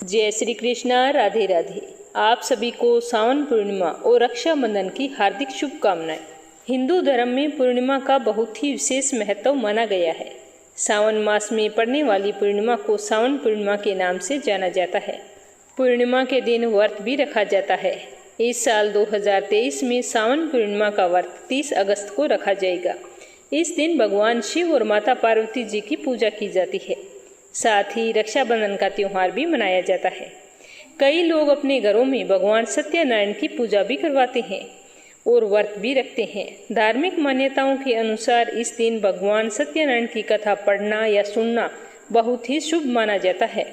जय श्री कृष्णा। राधे राधे। आप सभी को सावन पूर्णिमा और रक्षाबंधन की हार्दिक शुभकामनाएं। हिंदू धर्म में पूर्णिमा का बहुत ही विशेष महत्व माना गया है। सावन मास में पड़ने वाली पूर्णिमा को सावन पूर्णिमा के नाम से जाना जाता है। पूर्णिमा के दिन व्रत भी रखा जाता है। इस साल 2023 में सावन पूर्णिमा का व्रत 30 अगस्त को रखा जाएगा। इस दिन भगवान शिव और माता पार्वती जी की पूजा की जाती है। साथ ही रक्षाबंधन का त्योहार भी मनाया जाता है। कई लोग अपने घरों में भगवान सत्यनारायण की पूजा भी करवाते हैं और व्रत भी रखते हैं। धार्मिक मान्यताओं के अनुसार इस दिन भगवान सत्यनारायण की कथा पढ़ना या सुनना बहुत ही शुभ माना जाता है।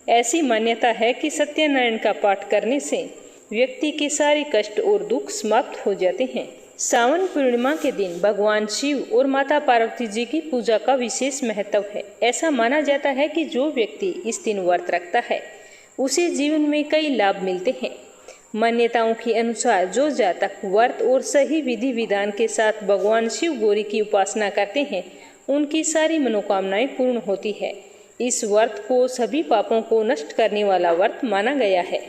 ऐसी मान्यता है कि सत्यनारायण का पाठ करने से व्यक्ति के सारे कष्ट और दुख समाप्त हो जाते हैं। सावन पूर्णिमा के दिन भगवान शिव और माता पार्वती जी की पूजा का विशेष महत्व है। ऐसा माना जाता है कि जो व्यक्ति इस दिन व्रत रखता है उसे जीवन में कई लाभ मिलते हैं। मान्यताओं के अनुसार जो जातक व्रत और सही विधि विधान के साथ भगवान शिव गौरी की उपासना करते हैं उनकी सारी मनोकामनाएं पूर्ण होती है। इस व्रत को सभी पापों को नष्ट करने वाला व्रत माना गया है।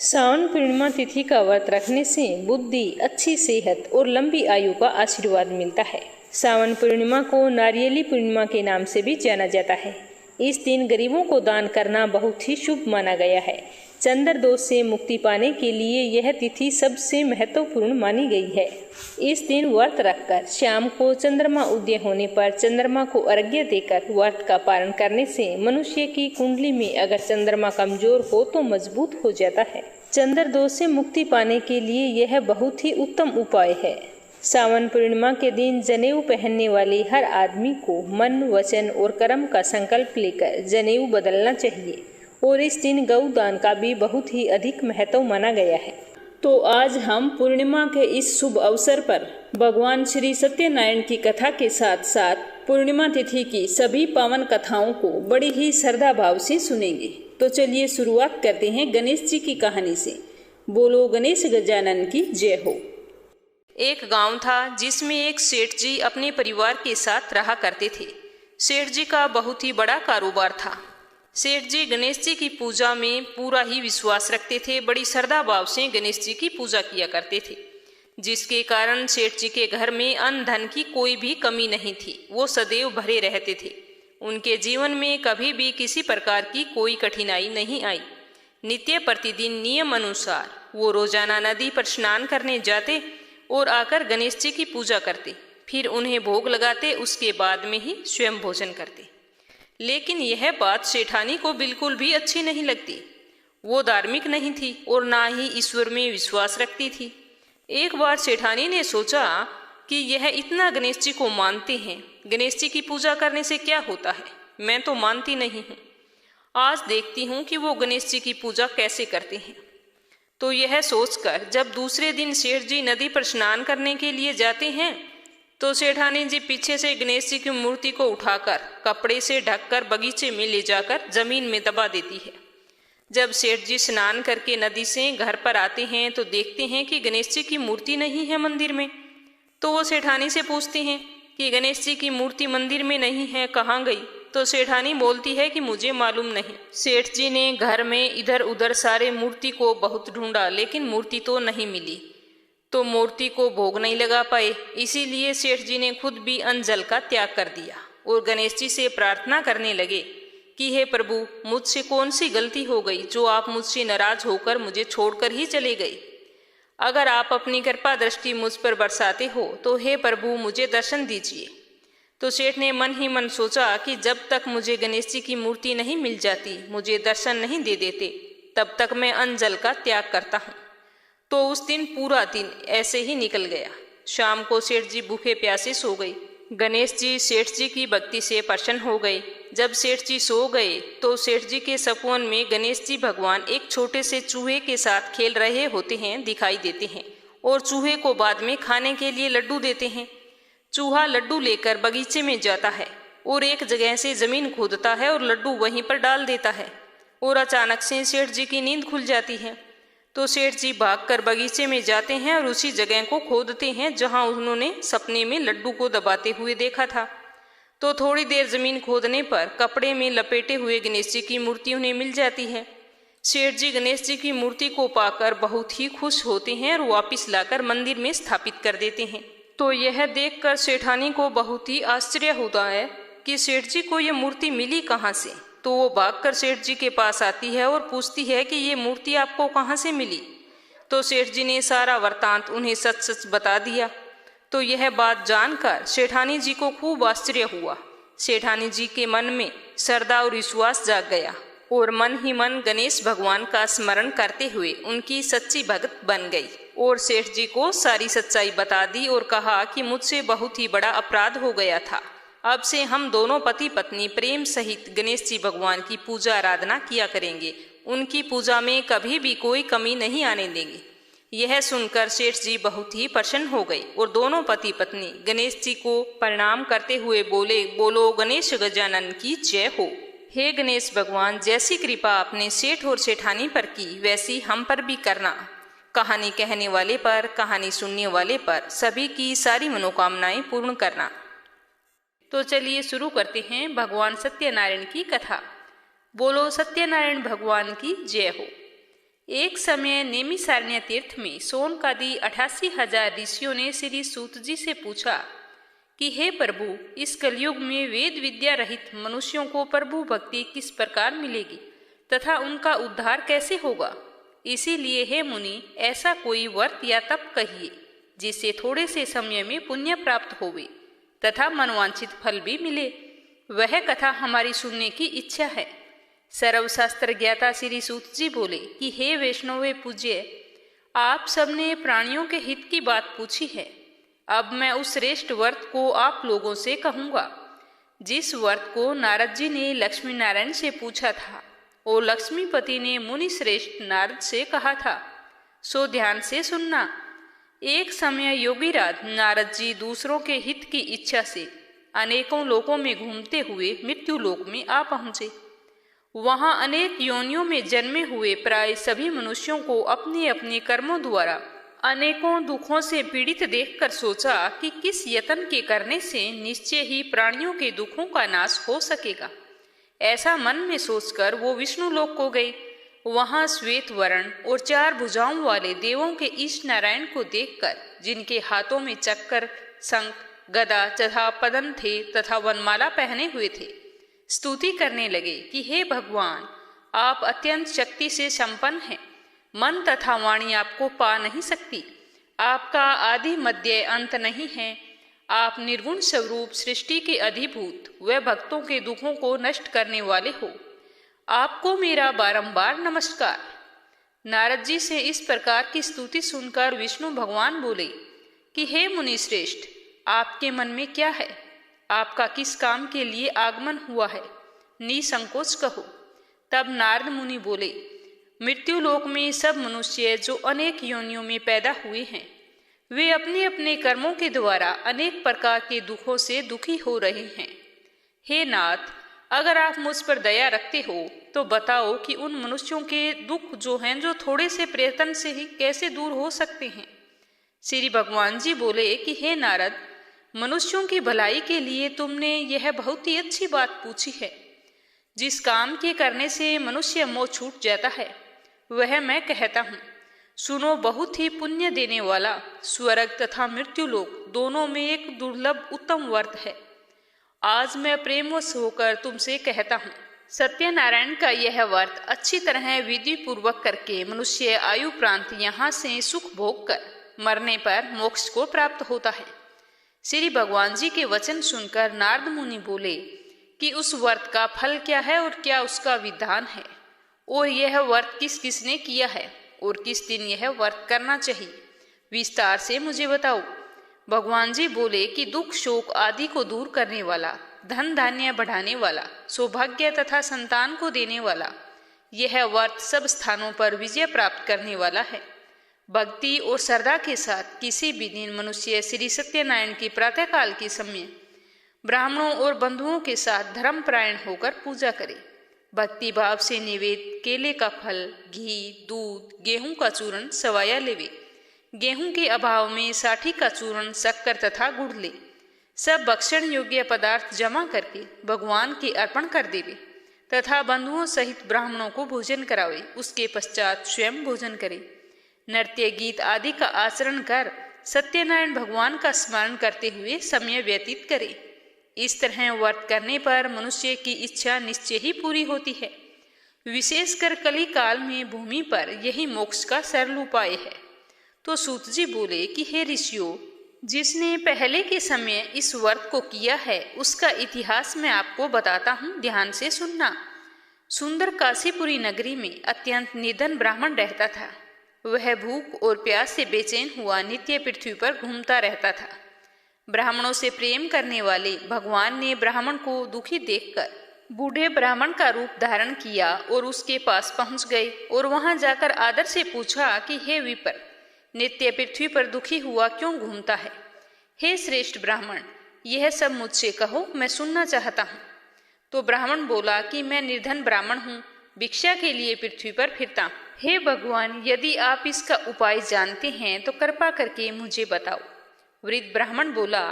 सावन पूर्णिमा तिथि का व्रत रखने से बुद्धि, अच्छी सेहत और लंबी आयु का आशीर्वाद मिलता है। सावन पूर्णिमा को नारियली पूर्णिमा के नाम से भी जाना जाता है। इस दिन गरीबों को दान करना बहुत ही शुभ माना गया है। चंद्र दोष से मुक्ति पाने के लिए यह तिथि सबसे महत्वपूर्ण मानी गई है। इस दिन व्रत रखकर शाम को चंद्रमा उदय होने पर चंद्रमा को अर्घ्य देकर व्रत का पालन करने से मनुष्य की कुंडली में अगर चंद्रमा कमजोर हो तो मजबूत हो जाता है। चंद्र दोष से मुक्ति पाने के लिए यह बहुत ही उत्तम उपाय है। सावन पूर्णिमा के दिन जनेऊ पहनने वाले हर आदमी को मन, वचन और कर्म का संकल्प लेकर जनेऊ बदलना चाहिए और इस दिन गौ दान का भी बहुत ही अधिक महत्व माना गया है। तो आज हम पूर्णिमा के इस शुभ अवसर पर भगवान श्री सत्यनारायण की कथा के साथ साथ पूर्णिमा तिथि की सभी पावन कथाओं को बड़ी ही श्रद्धा भाव से सुनेंगे। तो चलिए शुरुआत करते हैं गणेश जी की कहानी से। बोलो गणेश गजानन की जय हो। एक गांव था जिसमें एक सेठ जी अपने परिवार के साथ रहा करते थे। सेठ जी का बहुत ही बड़ा कारोबार था। सेठ जी गणेश जी की पूजा में पूरा ही विश्वास रखते थे। बड़ी श्रद्धा भाव से गणेश जी की पूजा किया करते थे, जिसके कारण सेठ जी के घर में अन्न धन की कोई भी कमी नहीं थी। वो सदैव भरे रहते थे। उनके जीवन में कभी भी किसी प्रकार की कोई कठिनाई नहीं आई। नित्य प्रतिदिन नियम अनुसार वो रोजाना नदी पर स्नान करने जाते और आकर गणेश जी की पूजा करते, फिर उन्हें भोग लगाते, उसके बाद में ही स्वयं भोजन करते। लेकिन यह बात सेठानी को बिल्कुल भी अच्छी नहीं लगती। वो धार्मिक नहीं थी और ना ही ईश्वर में विश्वास रखती थी। एक बार सेठानी ने सोचा कि यह इतना गणेश जी को मानते हैं, गणेश जी की पूजा करने से क्या होता है, मैं तो मानती नहीं हूँ। आज देखती हूँ कि वो गणेश जी की पूजा कैसे करते हैं। तो यह सोचकर जब दूसरे दिन सेठ जी नदी पर स्नान करने के लिए जाते हैं तो सेठानी जी पीछे से गणेश जी की मूर्ति को उठाकर कपड़े से ढककर बगीचे में ले जाकर जमीन में दबा देती है। जब सेठ जी स्नान करके नदी से घर पर आते हैं तो देखते हैं कि गणेश जी की मूर्ति नहीं है मंदिर में। तो वो सेठानी से पूछते हैं कि गणेश जी की मूर्ति मंदिर में नहीं है, कहाँ गई? तो सेठानी बोलती है कि मुझे मालूम नहीं। सेठ जी ने घर में इधर उधर सारे मूर्ति को बहुत ढूंढा, लेकिन मूर्ति तो नहीं मिली, तो मूर्ति को भोग नहीं लगा पाए। इसीलिए सेठ जी ने खुद भी अन्न जल का त्याग कर दिया और गणेश जी से प्रार्थना करने लगे कि हे प्रभु, मुझसे कौन सी गलती हो गई जो आप मुझसे नाराज होकर मुझे छोड़कर ही चले गए। अगर आप अपनी कृपा दृष्टि मुझ पर बरसाते हो तो हे प्रभु मुझे दर्शन दीजिए। तो सेठ ने मन ही मन सोचा कि जब तक मुझे गणेश जी की मूर्ति नहीं मिल जाती, मुझे दर्शन नहीं दे देते, तब तक मैं अन्न जल का त्याग करता हूँ। तो उस दिन पूरा दिन ऐसे ही निकल गया। शाम को सेठ जी भूखे प्यासे सो गए। गणेश जी सेठ जी की भक्ति से प्रसन्न हो गए। जब सेठ जी सो गए तो सेठ जी के सपन में गणेश जी भगवान एक छोटे से चूहे के साथ खेल रहे होते हैं दिखाई देते हैं और चूहे को बाद में खाने के लिए लड्डू देते हैं। चूहा लड्डू लेकर बगीचे में जाता है और एक जगह से जमीन खोदता है और लड्डू वहीं पर डाल देता है और अचानक से सेठ जी की नींद खुल जाती है। तो सेठ जी भागकर बगीचे में जाते हैं और उसी जगह को खोदते हैं जहां उन्होंने सपने में लड्डू को दबाते हुए देखा था। तो थोड़ी देर जमीन खोदने पर कपड़े में लपेटे हुए गणेश जी की मूर्ति उन्हें मिल जाती है। सेठ जी गणेश जी की मूर्ति को पाकर बहुत ही खुश होते हैं और वापस लाकर मंदिर में स्थापित कर देते हैं। तो यह देखकर सेठानी को बहुत ही आश्चर्य होता है कि सेठ जी को यह मूर्ति मिली कहाँ से। तो वो भागकर सेठ जी के पास आती है और पूछती है कि ये मूर्ति आपको कहाँ से मिली। तो सेठ जी ने सारा वृत्तांत उन्हें सच सच बता दिया। तो यह बात जानकर सेठानी जी को खूब आश्चर्य हुआ। सेठानी जी के मन में श्रद्धा और विश्वास जाग गया और मन ही मन गणेश भगवान का स्मरण करते हुए उनकी सच्ची भक्त बन गई और सेठ जी को सारी सच्चाई बता दी और कहा कि मुझसे बहुत ही बड़ा अपराध हो गया था। अब से हम दोनों पति पत्नी प्रेम सहित गणेश जी भगवान की पूजा आराधना किया करेंगे, उनकी पूजा में कभी भी कोई कमी नहीं आने देंगे। यह सुनकर सेठ जी बहुत ही प्रसन्न हो गए और दोनों पति पत्नी गणेश जी को प्रणाम करते हुए बोले, बोलो गणेश गजानन की जय हो। हे गणेश भगवान, जैसी कृपा आपने सेठ और सेठानी पर की वैसी हम पर भी करना। कहानी कहने वाले पर, कहानी सुनने वाले पर सभी की सारी मनोकामनाएं पूर्ण करना। तो चलिए शुरू करते हैं भगवान सत्यनारायण की कथा। बोलो सत्यनारायण भगवान की जय हो। एक समय नेमिषारण्य तीर्थ में सोनकादि 88,000 ऋषियों ने श्री सूत जी से पूछा कि हे प्रभु, इस कलयुग में वेद विद्या रहित मनुष्यों को प्रभु भक्ति किस प्रकार मिलेगी तथा उनका उद्धार कैसे होगा। इसीलिए हे मुनि, ऐसा कोई व्रत या तप कहिए जिससे थोड़े से समय में पुण्य प्राप्त होवे तथा मनवांछित फल भी मिले। वह कथा हमारी सुनने की इच्छा है। सर्वशास्त्र ज्ञाता श्री सूत जी बोले कि हे वैष्णव पूज्य, आप सबने प्राणियों के हित की बात पूछी है। अब मैं उस श्रेष्ठ व्रत को आप लोगों से कहूँगा जिस व्रत को नारद जी ने लक्ष्मी नारायण से पूछा था और लक्ष्मीपति ने मुनि श्रेष्ठ नारद से कहा था। सो ध्यान से सुनना। एक समय योगीराज नारद जी दूसरों के हित की इच्छा से अनेकों लोकों में घूमते हुए मृत्यु लोक में आ पहुँचे। वहाँ अनेक योनियों में जन्मे हुए प्राय सभी मनुष्यों को अपने अपने कर्मों द्वारा अनेकों दुखों से पीड़ित देखकर सोचा कि किस यत्न के करने से निश्चय ही प्राणियों के दुखों का नाश हो सकेगा। ऐसा मन में सोचकर वो विष्णु लोक को गए। वहां श्वेत वर्ण और 4 भुजाओं वाले देवों के ईश नारायण को देखकर, जिनके हाथों में चक्कर, शंख, गदा तथा पदन थे तथा वनमाला पहने हुए थे, स्तुति करने लगे कि हे भगवान, आप अत्यंत शक्ति से संपन्न हैं। मन तथा वाणी आपको पा नहीं सकती। आपका आदि मध्य अंत नहीं है। आप निर्गुण स्वरूप सृष्टि के अधिभूत व भक्तों के दुखों को नष्ट करने वाले हो। आपको मेरा बारंबार नमस्कार। नारद जी से इस प्रकार की स्तुति सुनकर विष्णु भगवान बोले कि हे मुनि श्रेष्ठ, आपके मन में क्या है? आपका किस काम के लिए आगमन हुआ है? निसंकोच कहो। तब नारद मुनि बोले, मृत्यु लोक में सब मनुष्य जो अनेक योनियों में पैदा हुए हैं, वे अपने अपने कर्मों के द्वारा अनेक प्रकार के दुखों से दुखी हो रहे हैं। हे नाथ, अगर आप मुझ पर दया रखते हो तो बताओ कि उन मनुष्यों के दुख जो हैं, जो थोड़े से प्रयत्न से ही कैसे दूर हो सकते हैं। श्री भगवान जी बोले कि हे नारद, मनुष्यों की भलाई के लिए तुमने यह बहुत ही अच्छी बात पूछी है। जिस काम के करने से मनुष्य मोह छूट जाता है वह मैं कहता हूँ। सुनो, बहुत ही पुण्य देने वाला स्वर्ग तथा मृत्यु लोक दोनों में एक दुर्लभ उत्तम व्रत है। आज मैं प्रेमवश होकर तुमसे कहता हूँ, सत्यनारायण का यह व्रत अच्छी तरह विधि पूर्वक करके मनुष्य आयु प्रांत यहाँ से सुख भोग कर मरने पर मोक्ष को प्राप्त होता है। श्री भगवान जी के वचन सुनकर नारद मुनि बोले कि उस व्रत का फल क्या है और क्या उसका विधान है, और यह व्रत किस किसने किया है और किस दिन यह व्रत करना चाहिए, विस्तार से मुझे बताओ। भगवान जी बोले कि दुख शोक आदि को दूर करने वाला, धन धान्य बढ़ाने वाला, सौभाग्य तथा संतान को देने वाला यह व्रत सब स्थानों पर विजय प्राप्त करने वाला है। भक्ति और श्रद्धा के साथ किसी भी दिन मनुष्य श्री सत्यनारायण की प्रातःकाल के समय ब्राह्मणों और बंधुओं के साथ धर्मपरायण होकर पूजा करे। भक्ति भाव से निवेद केले का फल, घी, दूध, गेहूं का चूर्ण सवाया लेवे। गेहूं के अभाव में साठी का चूर्ण, शक्कर तथा गुड़ ले। सब भक्षण योग्य पदार्थ जमा करके भगवान के अर्पण कर देवे तथा बंधुओं सहित ब्राह्मणों को भोजन करावे। उसके पश्चात स्वयं भोजन करे। नृत्य गीत आदि का आचरण कर सत्यनारायण भगवान का स्मरण करते हुए समय व्यतीत करे। इस तरह व्रत करने पर मनुष्य की इच्छा निश्चय ही पूरी होती है। विशेषकर कली काल में भूमि पर यही मोक्ष का सरल उपाय है। तो सूत जी बोले कि हे ऋषियों, जिसने पहले के समय इस व्रत को किया है उसका इतिहास मैं आपको बताता हूँ, ध्यान से सुनना। सुंदर काशीपुरी नगरी में अत्यंत निर्धन ब्राह्मण रहता था। वह भूख और प्यास से बेचैन हुआ नित्य पृथ्वी पर घूमता रहता था। ब्राह्मणों से प्रेम करने वाले भगवान ने ब्राह्मण को दुखी देखकर बूढ़े ब्राह्मण का रूप धारण किया और उसके पास पहुंच गए और वहां जाकर आदर से पूछा कि हे विपर, नित्य पृथ्वी पर दुखी हुआ क्यों घूमता है? हे श्रेष्ठ ब्राह्मण, यह सब मुझसे कहो, मैं सुनना चाहता हूँ। तो ब्राह्मण बोला कि मैं निर्धन ब्राह्मण हूँ, भिक्षा के लिए पृथ्वी पर फिरता हूँ। हे भगवान, यदि आप इसका उपाय जानते हैं तो कृपा करके मुझे बताओ। वृद्ध ब्राह्मण बोला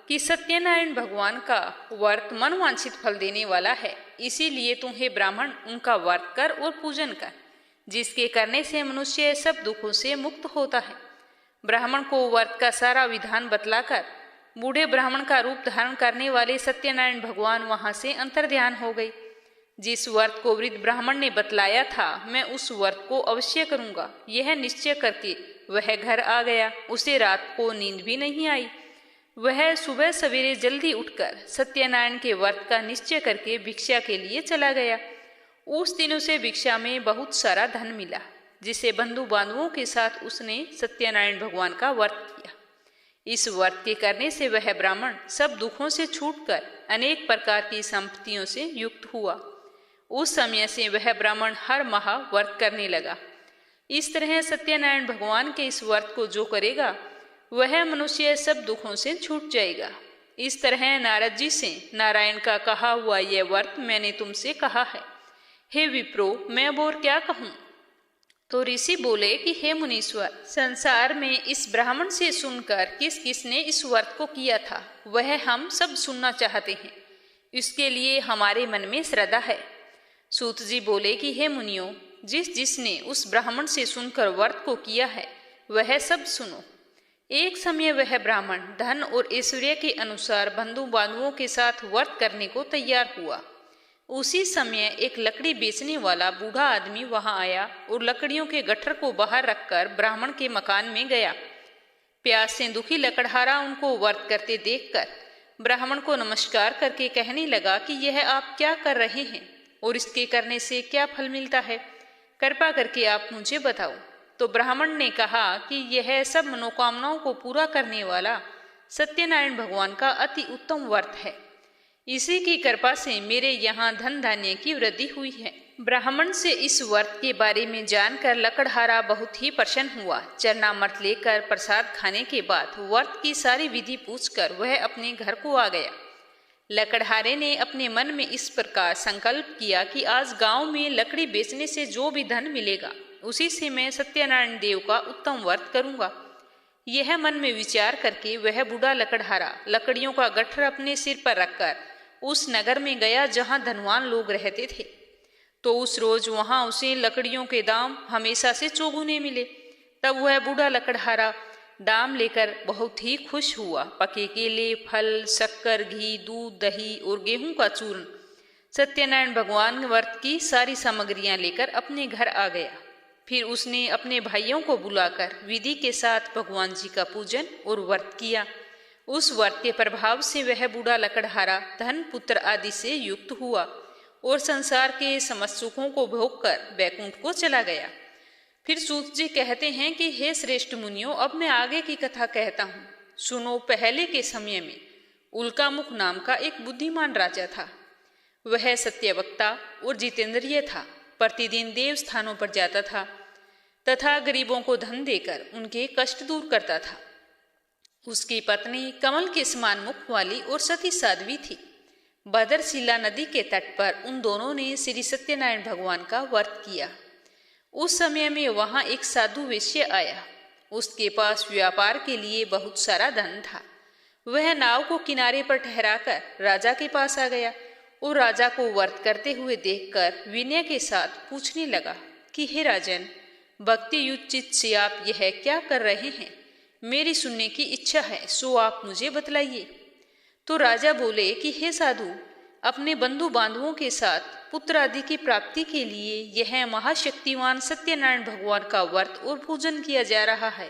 कि सत्यनारायण भगवान का व्रत मनवांछित फल देने वाला है, इसीलिए तुम हे ब्राह्मण उनका व्रत कर और पूजन कर, जिसके करने से मनुष्य सब दुखों से मुक्त होता है। ब्राह्मण को व्रत का सारा विधान बतलाकर बूढ़े ब्राह्मण का रूप धारण करने वाले सत्यनारायण भगवान वहां से अंतर्ध्यान हो गए। जिस व्रत को वृद्ध ब्राह्मण ने बतलाया था, मैं उस व्रत को अवश्य करूंगा, यह निश्चय करके वह घर आ गया। उसे रात को नींद भी नहीं आई। वह सुबह सवेरे जल्दी उठकर सत्यनारायण के व्रत का निश्चय करके भिक्षा के लिए चला गया। उस दिन उसे भिक्षा में बहुत सारा धन मिला, जिसे बंधु बांधवों के साथ उसने सत्यनारायण भगवान का व्रत किया। इस व्रत के करने से वह ब्राह्मण सब दुखों से छूटकर अनेक प्रकार की संपत्तियों से युक्त हुआ। उस समय से वह ब्राह्मण हर माह व्रत करने लगा। इस तरह सत्यनारायण भगवान के इस व्रत को जो करेगा वह मनुष्य सब दुखों से छूट जाएगा। इस तरह नारद जी से नारायण का कहा हुआ यह व्रत मैंने तुमसे कहा है। हे विप्रो, मैं अब और क्या कहूँ? तो ऋषि बोले कि हे मुनीश्वर, संसार में इस ब्राह्मण से सुनकर किस किसने इस व्रत को किया था वह हम सब सुनना चाहते हैं। इसके लिए हमारे मन में श्रद्धा है। सूत जी बोले कि हे मुनियों, जिसने उस ब्राह्मण से सुनकर व्रत को किया है वह सब सुनो। एक समय वह ब्राह्मण धन और ऐश्वर्य के अनुसार बंधु बांधवों के साथ व्रत करने को तैयार हुआ। उसी समय एक लकड़ी बेचने वाला बूढ़ा आदमी वहां आया और लकड़ियों के गट्ठर को बाहर रखकर ब्राह्मण के मकान में गया। प्यास से दुखी लकड़हारा उनको व्रत करते देखकर ब्राह्मण को नमस्कार करके कहने लगा कि यह आप क्या कर रहे हैं और इसके करने से क्या फल मिलता है, कृपा करके आप मुझे बताओ। तो ब्राह्मण ने कहा कि यह सब मनोकामनाओं को पूरा करने वाला सत्यनारायण भगवान का अति उत्तम व्रत है। इसी की कृपा से मेरे यहाँ धन धान्य की वृद्धि हुई है। ब्राह्मण से इस व्रत के बारे में जानकर लकड़हारा बहुत ही प्रसन्न हुआ। चरणामृत लेकर प्रसाद खाने के बाद व्रत की सारी विधि पूछकर वह अपने घर को आ गया। लकड़हारे ने अपने मन में इस प्रकार संकल्प किया कि आज गांव में लकड़ी बेचने से जो भी धन मिलेगा उसी से मैं सत्यनारायण देव का उत्तम व्रत करूंगा। यह मन में विचार करके वह बूढ़ा लकड़हारा लकड़ियों का गट्ठर अपने सिर पर रखकर उस नगर में गया जहां धनवान लोग रहते थे। तो उस रोज वहां उसे लकड़ियों के दाम हमेशा से चौगुने मिले। तब वह बूढ़ा लकड़हारा दाम लेकर बहुत ही खुश हुआ। पके केले, फल, शक्कर, घी, दूध, दही और गेहूं का चूर्ण, सत्यनारायण भगवान व्रत की सारी सामग्रियां लेकर अपने घर आ गया। फिर उसने अपने भाइयों को बुलाकर विधि के साथ भगवान जी का पूजन और व्रत किया। उस व्रत के प्रभाव से वह बूढ़ा लकड़हारा धन, पुत्र आदि से युक्त हुआ और संसार के समस्त सुखों को भोगकर वैकुंठ को चला गया। फिर सूत जी कहते हैं कि हे श्रेष्ठ मुनियों, अब मैं आगे की कथा कहता हूँ, सुनो। पहले के समय में उल्कामुख नाम का एक बुद्धिमान राजा था। वह सत्यवक्ता और जितेंद्रिय था। प्रतिदिन देव स्थानों पर जाता था तथा गरीबों को धन देकर उनके कष्ट दूर करता था। उसकी पत्नी कमल के समान मुख वाली और सती साध्वी थी। भद्रशिला नदी के तट पर उन दोनों ने श्री सत्यनारायण भगवान का व्रत किया। उस समय में वहां एक साधु वेश्य आया। उसके पास व्यापार के लिए बहुत सारा धन था। वह नाव को किनारे पर ठहराकर राजा के पास आ गया और राजा को व्रत करते हुए देखकर विनय के साथ पूछने लगा कि हे राजन, भक्ति युक्त चित्त से आप यह क्या कर रहे हैं? मेरी सुनने की इच्छा है, सो आप मुझे बतलाइए। तो राजा बोले कि हे साधु, अपने बंधु बांधवों के साथ पुत्र आदि की प्राप्ति के लिए यह महाशक्तिवान सत्यनारायण भगवान का व्रत और पूजन किया जा रहा है।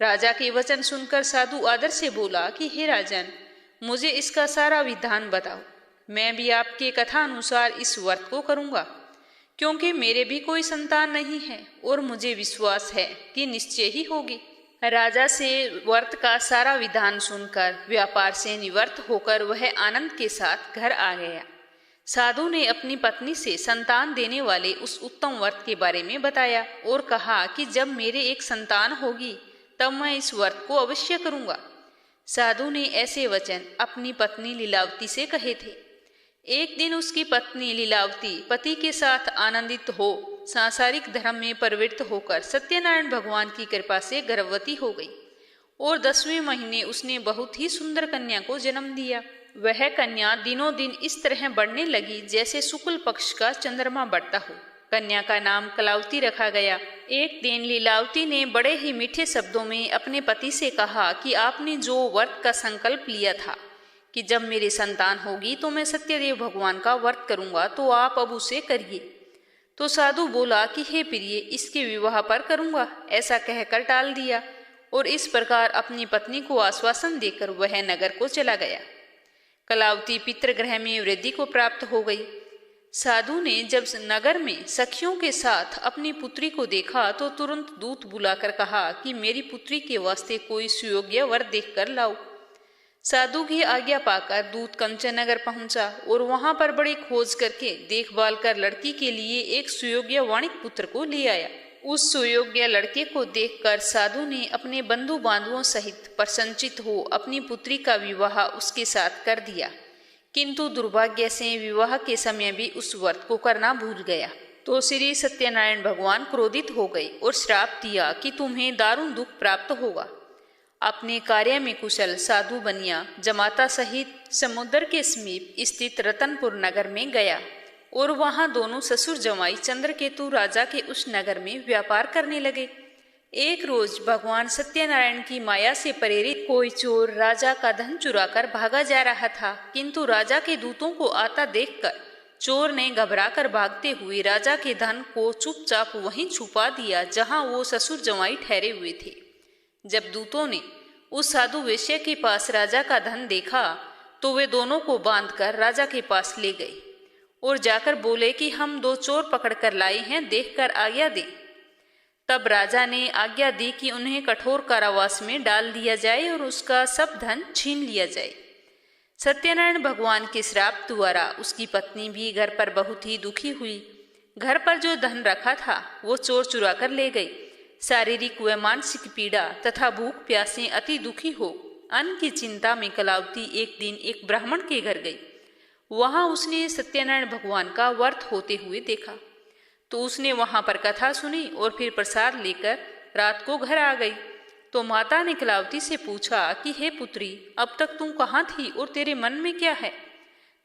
राजा के वचन सुनकर साधु आदर से बोला कि हे राजन, मुझे इसका सारा विधान बताओ। मैं भी आपके कथा अनुसार इस व्रत को करूंगा, क्योंकि मेरे भी कोई संतान नहीं है और मुझे विश्वास है कि निश्चय ही होगी। राजा से व्रत का सारा विधान सुनकर व्यापार से निवृत्त होकर वह आनंद के साथ घर आ गया। साधु ने अपनी पत्नी से संतान देने वाले उस उत्तम व्रत के बारे में बताया और कहा कि जब मेरे एक संतान होगी तब मैं इस व्रत को अवश्य करूंगा। साधु ने ऐसे वचन अपनी पत्नी लीलावती से कहे थे। एक दिन उसकी पत्नी लीलावती पति के साथ आनंदित हो सांसारिक धर्म में प्रवृत्त होकर सत्यनारायण भगवान की कृपा से गर्भवती हो गई और 10वें महीने उसने बहुत ही सुंदर कन्या को जन्म दिया। वह कन्या दिनों दिन इस तरह बढ़ने लगी जैसे शुक्ल पक्ष का चंद्रमा बढ़ता हो। कन्या का नाम कलावती रखा गया। एक दिन लीलावती ने बड़े ही मीठे शब्दों में अपने पति से कहा कि आपने जो व्रत का संकल्प लिया था कि जब मेरी संतान होगी तो मैं सत्यदेव भगवान का व्रत करूंगा, तो आप अब उसे करिए। तो साधु बोला कि हे प्रिय, इसके विवाह पर करूंगा। ऐसा कहकर टाल दिया और इस प्रकार अपनी पत्नी को आश्वासन देकर वह नगर को चला गया। कलावती पितृगृह में वृद्धि को प्राप्त हो गई। साधु ने जब नगर में सखियों के साथ अपनी पुत्री को देखा तो तुरंत दूत बुलाकर कहा कि मेरी पुत्री के वास्ते कोई सुयोग्य वर देखकर लाओ। साधु की आज्ञा पाकर दूत कंचन नगर पहुंचा और वहां पर बड़ी खोज करके देखभाल कर लड़की के लिए एक सुयोग्य वाणिक पुत्र को ले आया। उस सुयोग्य लड़के को देखकर साधु ने अपने बंधु बांधवों सहित प्रसन्नचित हो अपनी पुत्री का विवाह उसके साथ कर दिया, किंतु दुर्भाग्य से विवाह के समय भी उस व्रत को करना भूल गया। तो श्री सत्यनारायण भगवान क्रोधित हो गए और श्राप दिया कि तुम्हें दारुण दुख प्राप्त होगा। अपने कार्य में कुशल साधु बनिया जमाता सहित समुद्र के समीप स्थित रतनपुर नगर में गया और वहां दोनों ससुर जमाई चंद्रकेतु राजा के उस नगर में व्यापार करने लगे। एक रोज भगवान सत्यनारायण की माया से प्रेरित कोई चोर राजा का धन चुराकर भागा जा रहा था, किंतु राजा के दूतों को आता देखकर चोर ने घबराकर भागते हुए राजा के धन को चुपचाप वहीं छुपा दिया जहां वो ससुर जमाई ठहरे हुए थे। जब दूतों ने उस साधु वेश्या के पास राजा का धन देखा तो वे दोनों को बांधकर राजा के पास ले गए और जाकर बोले कि हम 2 चोर पकड़ कर लाए हैं, देखकर आज्ञा दे। तब राजा ने आज्ञा दी कि उन्हें कठोर कारावास में डाल दिया जाए और उसका सब धन छीन लिया जाए। सत्यनारायण भगवान के श्राप द्वारा उसकी पत्नी भी घर पर बहुत ही दुखी हुई। घर पर जो धन रखा था वो चोर चुरा कर ले गए। शारीरिक व मानसिक पीड़ा तथा भूख प्यास से अति दुखी हो अन्न की चिंता में कलावती एक दिन एक ब्राह्मण के घर गई। वहां उसने सत्यनारायण भगवान का व्रत होते हुए देखा तो उसने वहां पर कथा सुनी और फिर प्रसाद लेकर रात को घर आ गई। तो माता ने कलावती से पूछा कि हे पुत्री, अब तक तुम कहाँ थी और तेरे मन में क्या है?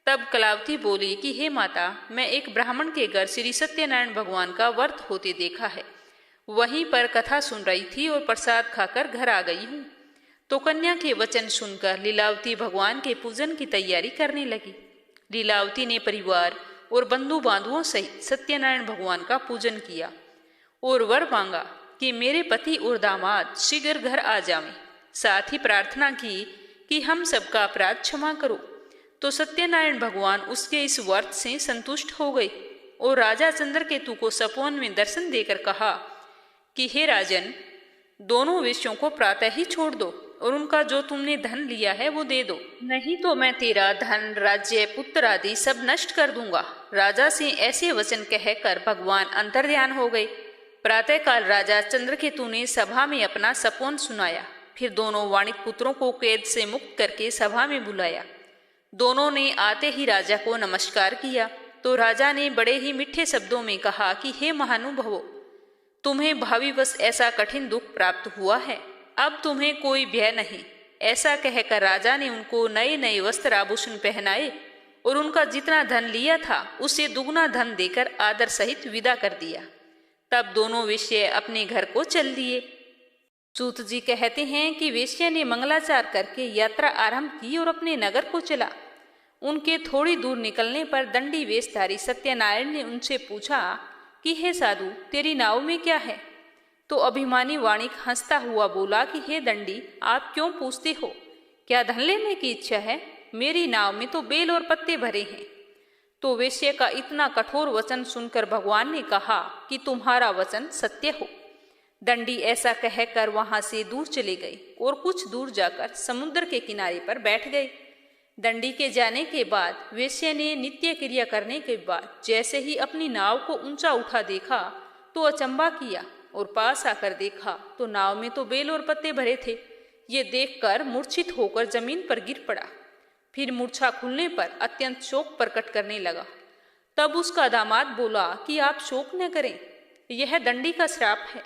तब कलावती बोली कि हे माता, मैं एक ब्राह्मण के घर श्री सत्यनारायण भगवान का व्रत होते देखा है, वहीं पर कथा सुन रही थी और प्रसाद खाकर घर आ गई हूँ। तो कन्या के वचन सुनकर लीलावती भगवान के पूजन की तैयारी करने लगी। लीलावती ने परिवार और बंधु बांधवों सहित सत्यनारायण भगवान का पूजन किया और वर मांगा कि मेरे पति और दामाद शीघ्र घर आ जावें। साथ ही प्रार्थना की कि हम सबका अपराध क्षमा करो। तो सत्यनारायण भगवान उसके इस व्रत से संतुष्ट हो गए और राजा चंद्रकेतु को सपोन में दर्शन देकर कहा कि हे राजन, दोनों वेश्यों को प्रातः ही छोड़ दो और उनका जो तुमने धन लिया है वो दे दो, नहीं तो मैं तेरा धन राज्य पुत्र आदि सब नष्ट कर दूंगा। राजा से ऐसे वचन कहकर भगवान अंतर्ध्यान हो गए। प्रातःकाल राजा चंद्रकेतु ने सभा में अपना सपोन सुनाया। फिर दोनों वाणिक पुत्रों को कैद से मुक्त करके सभा में बुलाया। दोनों ने आते ही राजा को नमस्कार किया। तो राजा ने बड़े ही मीठे शब्दों में कहा कि हे महानुभावों, तुम्हें भावीवश ऐसा कठिन दुख प्राप्त हुआ है, अब तुम्हें कोई भय नहीं। ऐसा कहकर राजा ने उनको नए नए वस्त्र आभूषण पहनाए और उनका जितना धन लिया था उससे दुगना धन देकर आदर सहित विदा कर दिया। तब दोनों वेश्ये अपने घर को चल दिए। सूत जी कहते हैं कि वेश्या ने मंगलाचार करके यात्रा आरंभ की और अपने नगर को चला। उनके थोड़ी दूर निकलने पर दंडी वेशधारी सत्यनारायण ने उनसे पूछा कि हे साधु, तेरी नाव में क्या है? तो अभिमानी वाणिक हंसता हुआ बोला कि हे दंडी, आप क्यों पूछते हो? क्या धन लेने की इच्छा है? मेरी नाव में तो बेल और पत्ते भरे हैं। तो वेश्या का इतना कठोर वचन सुनकर भगवान ने कहा कि तुम्हारा वचन सत्य हो। दंडी ऐसा कहकर वहां से दूर चले गए और कुछ दूर जाकर समुद्र के किनारे पर बैठ गए। दंडी के जाने के बाद वेश्या ने नित्य क्रिया करने के बाद जैसे ही अपनी नाव को ऊंचा उठा देखा तो अचंबा किया और पास आकर देखा तो नाव में तो बेल और पत्ते भरे थे। ये देखकर मूर्छित होकर जमीन पर गिर पड़ा। फिर मूर्छा खुलने पर अत्यंत शोक प्रकट करने लगा। तब उसका दामाद बोला कि आप शोक न करें, यह दंडी का श्राप है,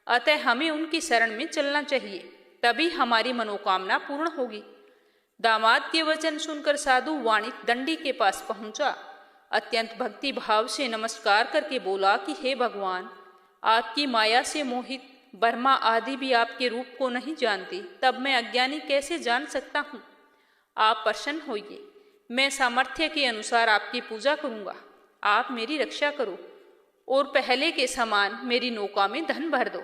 अतः हमें उनकी शरण में चलना चाहिए, तभी हमारी मनोकामना पूर्ण होगी। दामाद के वचन सुनकर साधु वाणिक दंडी के पास पहुंचा। अत्यंत भक्ति भाव से नमस्कार करके बोला कि हे भगवान, आपकी माया से मोहित ब्रह्मा आदि भी आपके रूप को नहीं जानते, तब मैं अज्ञानी कैसे जान सकता हूँ? आप प्रसन्न होइए, मैं सामर्थ्य के अनुसार आपकी पूजा करूँगा। आप मेरी रक्षा करो और पहले के समान मेरी नौका में धन भर दो।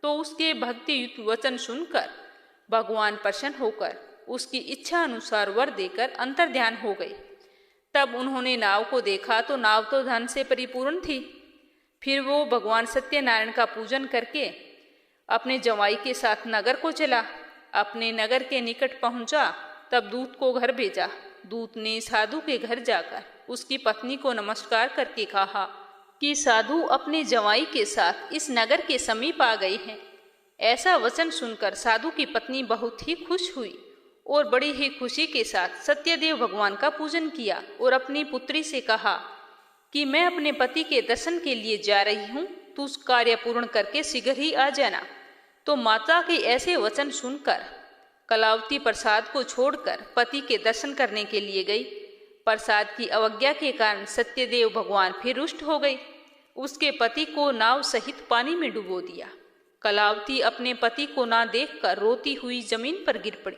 तो उसके भक्तियुक्त वचन सुनकर भगवान प्रसन्न होकर उसकी इच्छा अनुसार वर देकर अंतर्ध्यान हो गए। तब उन्होंने नाव को देखा तो नाव तो धन से परिपूर्ण थी। फिर वो भगवान सत्यनारायण का पूजन करके अपने जवाई के साथ नगर को चला। अपने नगर के निकट पहुंचा तब दूत को घर भेजा। दूत ने साधु के घर जाकर उसकी पत्नी को नमस्कार करके कहा कि साधु अपने जवाई के साथ इस नगर के समीप आ गए हैं। ऐसा वचन सुनकर साधु की पत्नी बहुत ही खुश हुई और बड़ी ही खुशी के साथ सत्यदेव भगवान का पूजन किया और अपनी पुत्री से कहा कि मैं अपने पति के दर्शन के लिए जा रही हूँ, तू उस कार्य पूर्ण करके शीघ्र ही आ जाना। तो माता के ऐसे वचन सुनकर कलावती प्रसाद को छोड़कर पति के दर्शन करने के लिए गई। प्रसाद की अवज्ञा के कारण सत्यदेव भगवान फिर रुष्ट हो गई। उसके पति को नाव सहित पानी में डुबो दिया। कलावती अपने पति को ना देखकर रोती हुई जमीन पर गिर पड़ी।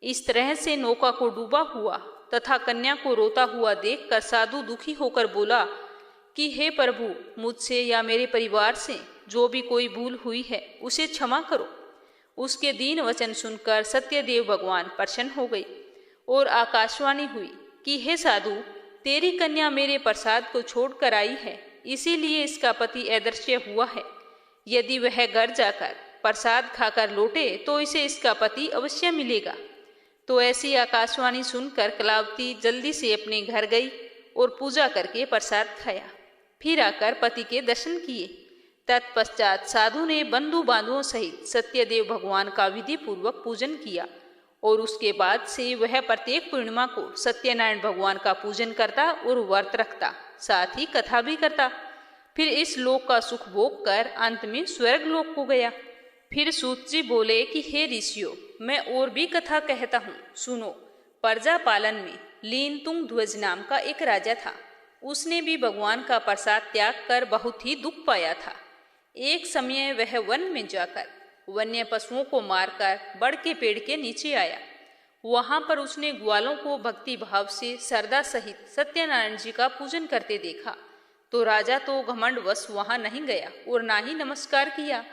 इस तरह से नौका को डूबा हुआ तथा कन्या को रोता हुआ देखकर साधु दुखी होकर बोला कि हे प्रभु, मुझसे या मेरे परिवार से जो भी कोई भूल हुई है उसे क्षमा करो। उसके दीन वचन सुनकर सत्यदेव भगवान प्रसन्न हो गई और आकाशवाणी हुई कि हे साधु, तेरी कन्या मेरे प्रसाद को छोड़कर आई है, इसीलिए इसका पति अदृश्य हुआ है। यदि वह घर जाकर प्रसाद खाकर लौटे तो इसे इसका पति अवश्य मिलेगा। तो ऐसी आकाशवाणी सुनकर कलावती जल्दी से अपने घर गई और पूजा करके प्रसाद खाया। फिर आकर पति के दर्शन किए। तत्पश्चात साधु ने बंधु बांधुओं सहित सत्यदेव भगवान का विधि पूर्वक पूजन किया और उसके बाद से वह प्रत्येक पूर्णिमा को सत्यनारायण भगवान का पूजन करता और व्रत रखता, साथ ही कथा भी करता। फिर इस लोक का सुख भोग कर अंत में स्वर्ग लोक को गया। फिर सूत जी बोले कि हे ऋषियों, मैं और भी कथा कहता हूँ, सुनो। प्रजा पालन में लीन तुंग ध्वज नाम का एक राजा था। उसने भी भगवान का प्रसाद त्याग कर बहुत ही दुख पाया था। एक समय वह वन में जाकर वन्य पशुओं को मारकर बड़ के पेड़ के नीचे आया। वहां पर उसने ग्वालों को भक्ति भाव से श्रद्धा सहित सत्यनारायण जी का पूजन करते देखा। तो राजा तो घमंडवश वहां नहीं गया और ना ही नमस्कार किया।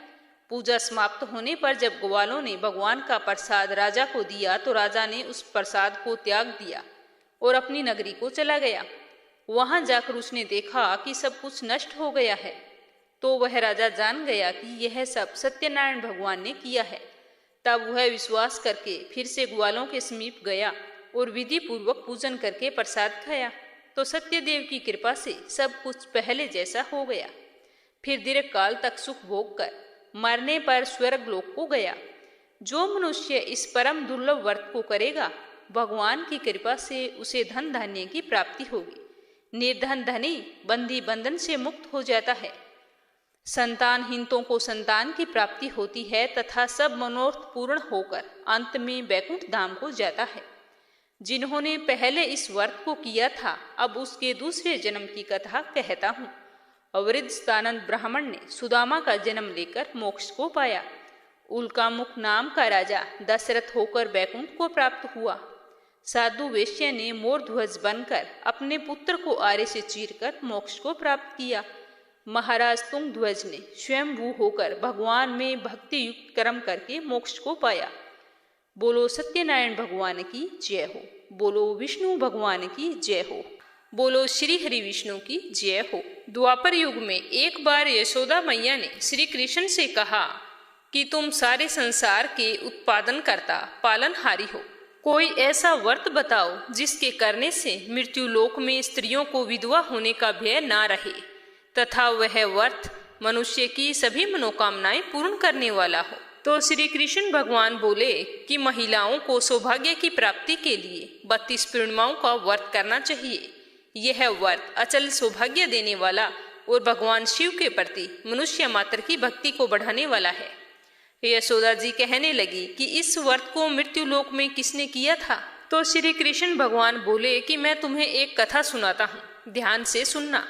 पूजा समाप्त होने पर जब ग्वालों ने भगवान का प्रसाद राजा को दिया तो राजा ने उस प्रसाद को त्याग दिया और अपनी नगरी को चला गया। वहां जाकर उसने देखा कि सब कुछ नष्ट हो गया है। तो वह राजा जान गया कि यह सब सत्यनारायण भगवान ने किया है। तब वह विश्वास करके फिर से ग्वालों के समीप गया और विधि पूर्वक पूजन करके प्रसाद खाया। तो सत्यदेव की कृपा से सब कुछ पहले जैसा हो गया। फिर दीर्घ काल तक सुख भोग कर मरने पर स्वर्ग लोक को गया। जो मनुष्य इस परम दुर्लभ व्रत को करेगा, भगवान की कृपा से उसे धन धान्य की प्राप्ति होगी। निर्धन धनी बंदी बंधन से मुक्त हो जाता है। संतानहीनों को संतान की प्राप्ति होती है तथा सब मनोरथ पूर्ण होकर अंत में वैकुंठ धाम को जाता है। जिन्होंने पहले इस व्रत को किया था, अब उसके दूसरे जन्म की कथा कहता हूँ। अवृद्धस्तानंद ब्राह्मण ने सुदामा का जन्म लेकर मोक्ष को पाया। उल्कामुख नाम का राजा दशरथ होकर बैकुंठ को प्राप्त हुआ। साधु वेश्य ने मोर ध्वज बनकर अपने पुत्र को आरे से चीरकर मोक्ष को प्राप्त किया। महाराज तुंगध्वज ने स्वयंभू होकर भगवान में भक्ति युक्त कर्म करके मोक्ष को पाया। बोलो सत्यनारायण भगवान की जय हो। बोलो विष्णु भगवान की जय हो। बोलो श्री हरि विष्णु की जय हो। द्वापर युग में एक बार यशोदा मैया ने श्री कृष्ण से कहा कि तुम सारे संसार के उत्पादन करता पालनहारी हो। कोई ऐसा व्रत बताओ जिसके करने से मृत्यु लोक में स्त्रियों को विधवा होने का भय ना रहे तथा वह व्रत मनुष्य की सभी मनोकामनाएं पूर्ण करने वाला हो। तो श्री कृष्ण भगवान बोले कि महिलाओं को सौभाग्य की प्राप्ति के लिए 32 पूर्णिमाओं का व्रत करना चाहिए। यह व्रत अचल सौभाग्य देने वाला और भगवान शिव के प्रति मनुष्य मात्र की भक्ति को बढ़ाने वाला है। यशोदा जी कहने लगी कि इस व्रत को मृत्यु लोक में किसने किया था? तो श्री कृष्ण भगवान बोले कि मैं तुम्हें एक कथा सुनाता हूँ, ध्यान से सुनना।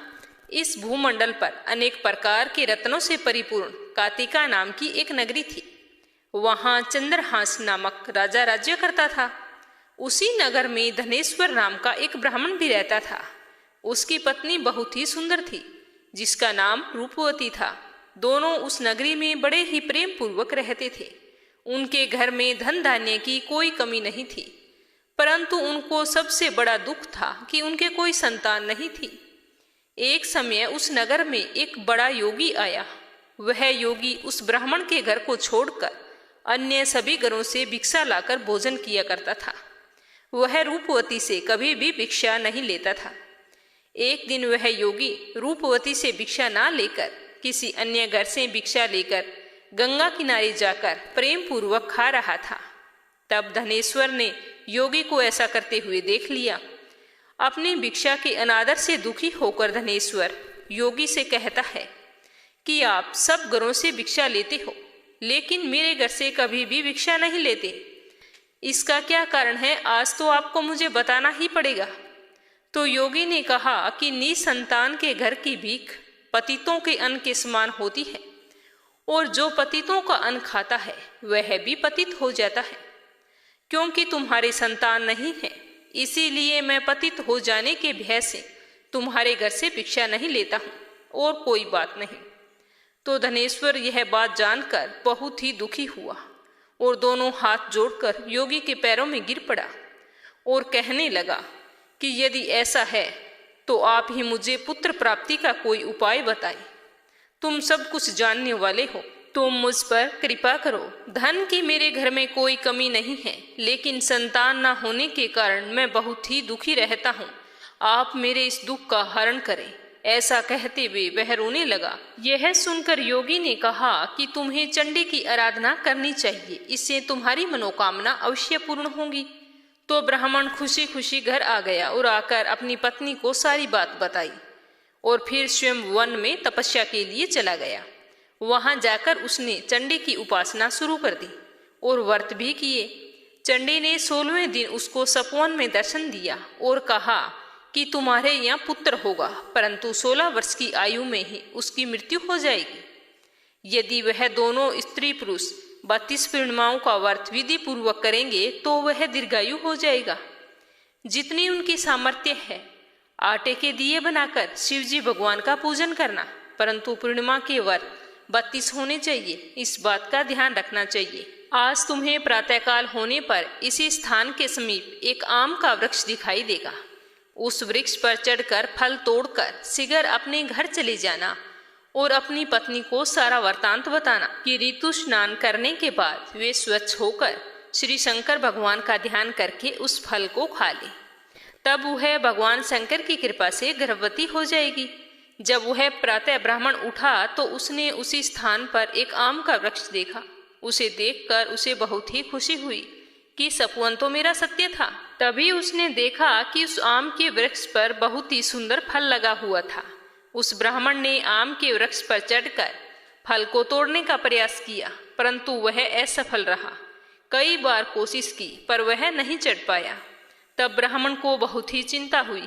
इस भूमंडल पर अनेक प्रकार के रत्नों से परिपूर्ण कातिका नाम की एक नगरी थी। वहां चंद्रहास नामक राजा राज्य करता था। उसी नगर में धनेश्वर नाम का एक ब्राह्मण भी रहता था। उसकी पत्नी बहुत ही सुंदर थी, जिसका नाम रूपवती था। दोनों उस नगरी में बड़े ही प्रेम पूर्वक रहते थे। उनके घर में धन धान्य की कोई कमी नहीं थी, परंतु उनको सबसे बड़ा दुख था कि उनके कोई संतान नहीं थी। एक समय उस नगर में एक बड़ा योगी आया। वह योगी उस ब्राह्मण के घर को छोड़कर अन्य सभी घरों से भिक्षा लाकर भोजन किया करता था। वह रूपवती से कभी भी भिक्षा नहीं लेता था। एक दिन वह योगी रूपवती से भिक्षा ना लेकर किसी अन्य घर से भिक्षा लेकर गंगा किनारे जाकर प्रेम पूर्वक खा रहा था। तब धनेश्वर ने योगी को ऐसा करते हुए देख लिया। अपनी भिक्षा के अनादर से दुखी होकर धनेश्वर योगी से कहता है कि आप सब घरों से भिक्षा लेते हो, लेकिन मेरे घर से कभी भी भिक्षा नहीं लेते। इसका क्या कारण है? आज तो आपको मुझे बताना ही पड़ेगा। तो योगी ने कहा कि निसंतान के घर की भीख पतितों के अन्न के समान होती है, और जो पतितों का अन्न खाता है वह भी पतित हो जाता है। क्योंकि तुम्हारे संतान नहीं है, इसीलिए मैं पतित हो जाने के भय से तुम्हारे घर से भिक्षा नहीं लेता हूँ, और कोई बात नहीं। तो धनेश्वर यह बात जानकर बहुत ही दुखी हुआ और दोनों हाथ जोड़कर योगी के पैरों में गिर पड़ा और कहने लगा कि यदि ऐसा है तो आप ही मुझे पुत्र प्राप्ति का कोई उपाय बताएं। तुम सब कुछ जानने वाले हो, तुम मुझ पर कृपा करो। धन की मेरे घर में कोई कमी नहीं है, लेकिन संतान न होने के कारण मैं बहुत ही दुखी रहता हूँ। आप मेरे इस दुख का हरण करें। ऐसा कहते हुए वह रोने लगा। यह सुनकर योगी ने कहा कि तुम्हें चंडी की आराधना करनी चाहिए, इससे तुम्हारी मनोकामना अवश्य पूर्ण होगी। तो ब्राह्मण खुशी खुशी घर आ गया और आकर अपनी पत्नी को सारी बात बताई और फिर स्वयं वन में तपस्या के लिए चला गया। वहां जाकर उसने चंडी की उपासना शुरू कर दी और व्रत भी किए। चंडी ने 16वें दिन उसको सपवन में दर्शन दिया और कहा कि तुम्हारे यहाँ पुत्र होगा, परंतु 16 वर्ष की आयु में ही उसकी मृत्यु हो जाएगी। यदि वह दोनों स्त्री पुरुष 32 पूर्णिमाओं का व्रत विधि पूर्वक करेंगे तो वह दीर्घायु हो जाएगा। जितनी उनकी सामर्थ्य है, आटे के दिए बनाकर शिवजी भगवान का पूजन करना, परंतु पूर्णिमा के व्रत 32 होने चाहिए, इस बात का ध्यान रखना चाहिए। आज तुम्हें प्रातःकाल होने पर इसी स्थान के समीप एक आम का वृक्ष दिखाई देगा। उस वृक्ष पर चढ़कर फल तोड़कर शीघ्र अपने घर चले जाना और अपनी पत्नी को सारा वृतांत बताना कि ऋतु स्नान करने के बाद वे स्वच्छ होकर श्री शंकर भगवान का ध्यान करके उस फल को खा ले। तब वह भगवान शंकर की कृपा से गर्भवती हो जाएगी। जब वह प्रातः ब्राह्मण उठा तो उसने उसी स्थान पर एक आम का वृक्ष देखा। उसे देखकर उसे बहुत ही खुशी हुई कि सपवन तो मेरा सत्य था। तभी उसने देखा कि उस आम के वृक्ष पर बहुत ही सुंदर फल लगा हुआ था। उस ब्राह्मण ने आम के वृक्ष पर चढ़कर फल को तोड़ने का प्रयास किया, परंतु वह असफल रहा। कई बार कोशिश की पर वह नहीं चढ़ पाया। तब ब्राह्मण को बहुत ही चिंता हुई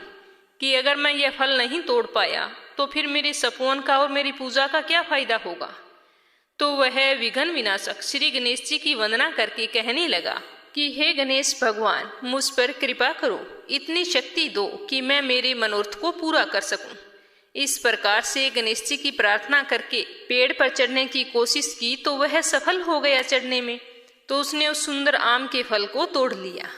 कि अगर मैं यह फल नहीं तोड़ पाया तो फिर मेरे सपोन का और मेरी पूजा का क्या फायदा होगा। तो वह विघ्न विनाशक श्री गणेश जी की वंदना करके कहने लगा कि हे गणेश भगवान, मुझ पर कृपा करो, इतनी शक्ति दो कि मैं मेरे मनोरथ को पूरा कर सकूं। इस प्रकार से गणेश जी की प्रार्थना करके पेड़ पर चढ़ने की कोशिश की तो वह सफल हो गया चढ़ने में। तो उसने उस सुंदर आम के फल को तोड़ लिया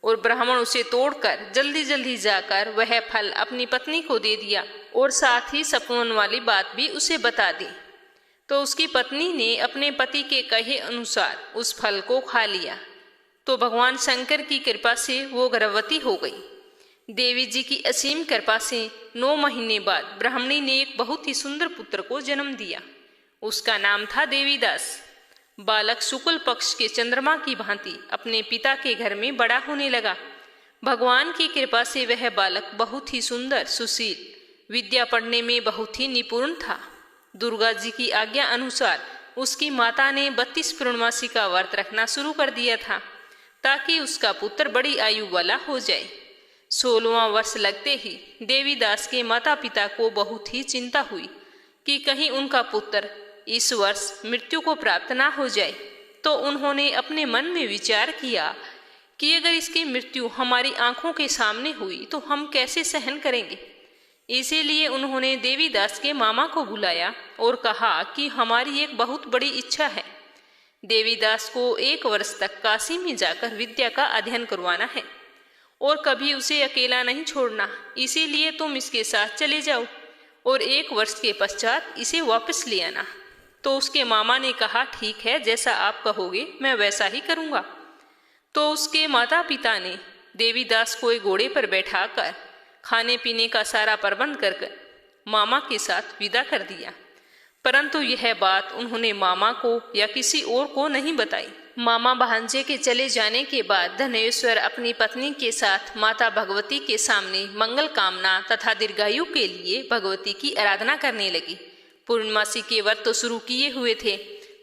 और ब्राह्मण उसे तोड़कर जल्दी जल्दी जाकर वह फल अपनी पत्नी को दे दिया और साथ ही सपोन वाली बात भी उसे बता दी। तो उसकी पत्नी ने अपने पति के कहे अनुसार उस फल को खा लिया। तो भगवान शंकर की कृपा से वो गर्भवती हो गई। देवी जी की असीम कृपा से 9 महीने बाद ब्राह्मणी ने एक बहुत ही सुंदर पुत्र को जन्म दिया। उसका नाम था देवीदास। बालक शुक्ल पक्ष के चंद्रमा की भांति अपने पिता के घर में बड़ा होने लगा। भगवान की कृपा से वह बालक बहुत ही सुंदर, सुशील, विद्या पढ़ने में बहुत ही निपुण था। दुर्गा जी की आज्ञा अनुसार उसकी माता ने 32 पूर्णमासी का व्रत रखना शुरू कर दिया था ताकि उसका पुत्र बड़ी आयु वाला हो जाए। 16वां वर्ष लगते ही देवीदास के माता पिता को बहुत ही चिंता हुई कि कहीं उनका पुत्र इस वर्ष मृत्यु को प्राप्त ना हो जाए। तो उन्होंने अपने मन में विचार किया कि अगर इसकी मृत्यु हमारी आंखों के सामने हुई तो हम कैसे सहन करेंगे। इसीलिए उन्होंने देवीदास के मामा को बुलाया और कहा कि हमारी एक बहुत बड़ी इच्छा है। देवीदास को 1 वर्ष तक काशी में जाकर विद्या का अध्ययन करवाना है और कभी उसे अकेला नहीं छोड़ना। इसीलिए तुम इसके साथ चले जाओ और 1 वर्ष के पश्चात इसे वापस ले आना। तो उसके मामा ने कहा ठीक है, जैसा आप कहोगे मैं वैसा ही करूँगा। तो उसके माता पिता ने देवीदास को एक घोड़े पर बैठाकर खाने पीने का सारा प्रबंध कर मामा के साथ विदा कर दिया। परंतु यह बात उन्होंने मामा को या किसी और को नहीं बताई। मामा भांजे के चले जाने के बाद धनेश्वर अपनी पत्नी के साथ माता भगवती के सामने मंगल कामना तथा दीर्घायु के लिए भगवती की आराधना करने लगी। पूर्णमासी के व्रत तो शुरू किए हुए थे,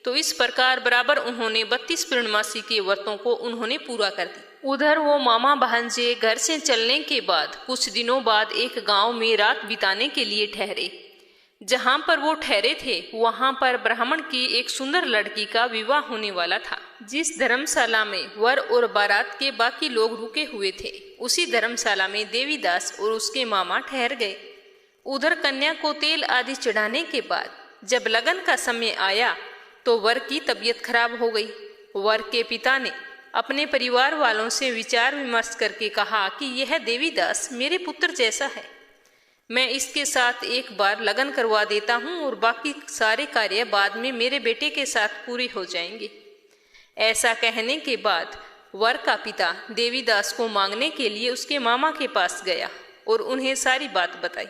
तो इस प्रकार बराबर उन्होंने 32 पूर्णमासी के व्रतों को उन्होंने पूरा कर दी। उधर वो मामा भांजे घर से चलने के बाद कुछ दिनों बाद एक गांव में रात बिताने के लिए ठहरे। जहां पर वो ठहरे थे वहां पर ब्राह्मण की एक सुंदर लड़की का विवाह होने वाला था। जिस धर्मशाला में वर और बारात के बाकी लोग रुके हुए थे, उसी धर्मशाला में देवीदास और उसके मामा ठहर गए। उधर कन्या को तेल आदि चढ़ाने के बाद जब लगन का समय आया तो वर की तबीयत खराब हो गई। वर के पिता ने अपने परिवार वालों से विचार विमर्श करके कहा कि यह देवीदास मेरे पुत्र जैसा है, मैं इसके साथ एक बार लगन करवा देता हूँ और बाकी सारे कार्य बाद में मेरे बेटे के साथ पूरे हो जाएंगे। ऐसा कहने के बाद वर का पिता देवीदास को मांगने के लिए उसके मामा के पास गया और उन्हें सारी बात बताई।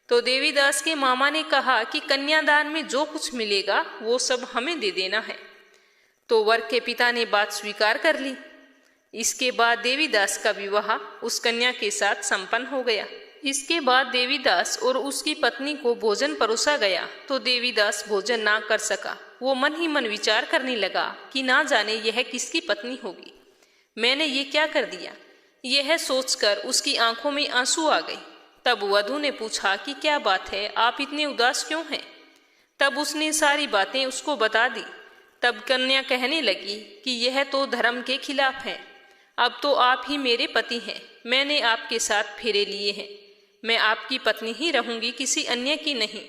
तो देवीदास के मामा ने कहा कि कन्यादान में जो कुछ मिलेगा वो सब हमें दे देना है। तो वर के पिता ने बात स्वीकार कर ली। इसके बाद देवीदास का विवाह उस कन्या के साथ संपन्न हो गया। इसके बाद देवीदास और उसकी पत्नी को भोजन परोसा गया तो देवीदास भोजन ना कर सका। वो मन ही मन विचार करने लगा कि ना जाने यह किसकी पत्नी होगी, मैंने ये क्या कर दिया। यह सोचकर उसकी आंखों में आंसू आ गए। तब वधू ने पूछा कि क्या बात है, आप इतने उदास क्यों हैं। तब उसने सारी बातें उसको बता दी। तब कन्या कहने लगी कि यह तो धर्म के खिलाफ है, अब तो आप ही मेरे पति हैं, मैंने आपके साथ फेरे लिए हैं, मैं आपकी पत्नी ही रहूंगी, किसी अन्य की नहीं।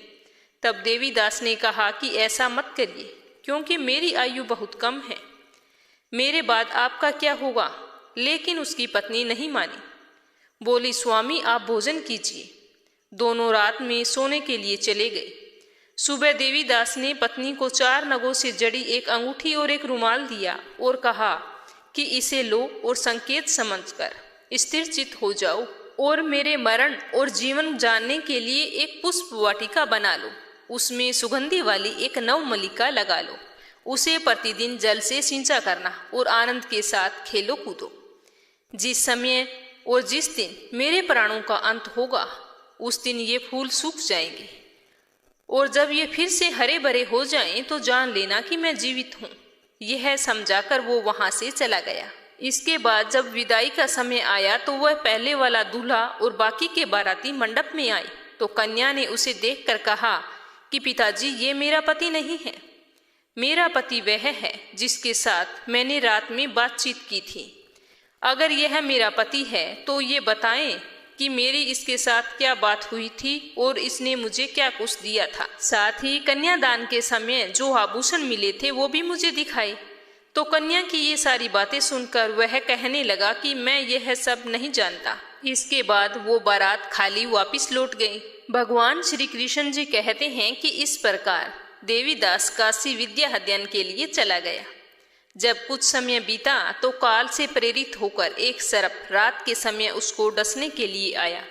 तब देवीदास ने कहा कि ऐसा मत करिए, क्योंकि मेरी आयु बहुत कम है, मेरे बाद आपका क्या होगा। लेकिन उसकी पत्नी नहीं मानी, बोली स्वामी आप भोजन कीजिए। दोनों रात में सोने के लिए चले गए। सुबह देवीदास ने पत्नी को 4 नगों से जड़ी एक अंगूठी और एक रुमाल दिया और कहा कि इसे लो और संकेत समझकर स्थिर चित्त हो जाओ और मेरे मरण और जीवन जानने के लिए एक पुष्प वाटिका बना लो, उसमें सुगंधी वाली एक नवमल्लिका लगा लो, उसे प्रतिदिन जल से सिंचा करना और आनंद के साथ खेलो कूदो। जिस समय और जिस दिन मेरे प्राणों का अंत होगा उस दिन ये फूल सूख जाएंगे और जब ये फिर से हरे भरे हो जाएं तो जान लेना कि मैं जीवित हूँ। यह समझाकर वो वहां से चला गया। इसके बाद जब विदाई का समय आया तो वह पहले वाला दूल्हा और बाकी के बाराती मंडप में आए तो कन्या ने उसे देखकर कहा कि पिताजी, ये मेरा पति नहीं है। मेरा पति वह है जिसके साथ मैंने रात में बातचीत की थी। अगर यह मेरा पति है तो ये बताएं कि मेरी इसके साथ क्या बात हुई थी और इसने मुझे क्या कुछ दिया था। साथ ही कन्यादान के समय जो आभूषण मिले थे वो भी मुझे दिखाए। तो कन्या की ये सारी बातें सुनकर वह कहने लगा कि मैं यह सब नहीं जानता। इसके बाद वो बारात खाली वापस लौट गई। भगवान श्री कृष्ण जी कहते हैं कि इस प्रकार देवीदास काशी विद्या अध्ययन के लिए चला गया। जब कुछ समय बीता तो काल से प्रेरित होकर एक सर्प रात के समय उसको डसने के लिए आया।